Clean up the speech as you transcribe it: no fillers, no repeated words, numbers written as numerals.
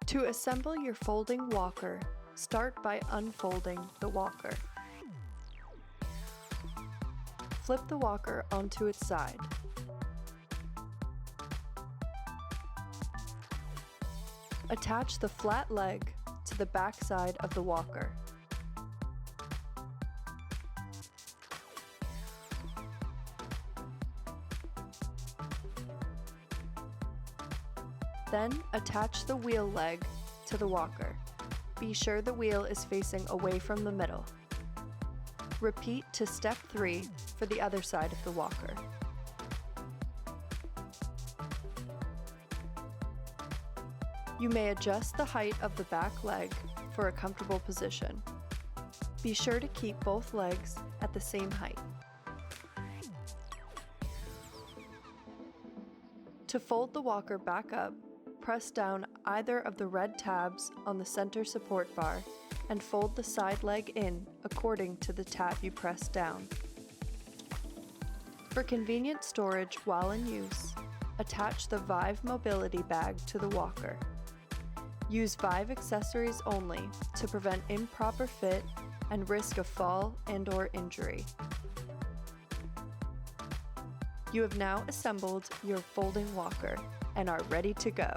To assemble your folding walker, start by unfolding the walker. Flip the walker onto its side. Attach the flat leg to the back side of the walker. Then attach the wheel leg to the walker. Be sure the wheel is facing away from the middle. Repeat to step 3 for the other side of the walker. You may adjust the height of the back leg for a comfortable position. Be sure to keep both legs at the same height. To fold the walker back up, press down either of the red tabs on the center support bar and fold the side leg in according to the tab you press down. For convenient storage while in use, attach the Vive mobility bag to the walker. Use Vive accessories only to prevent improper fit and risk of fall and/or injury. You have now assembled your folding walker and are ready to go.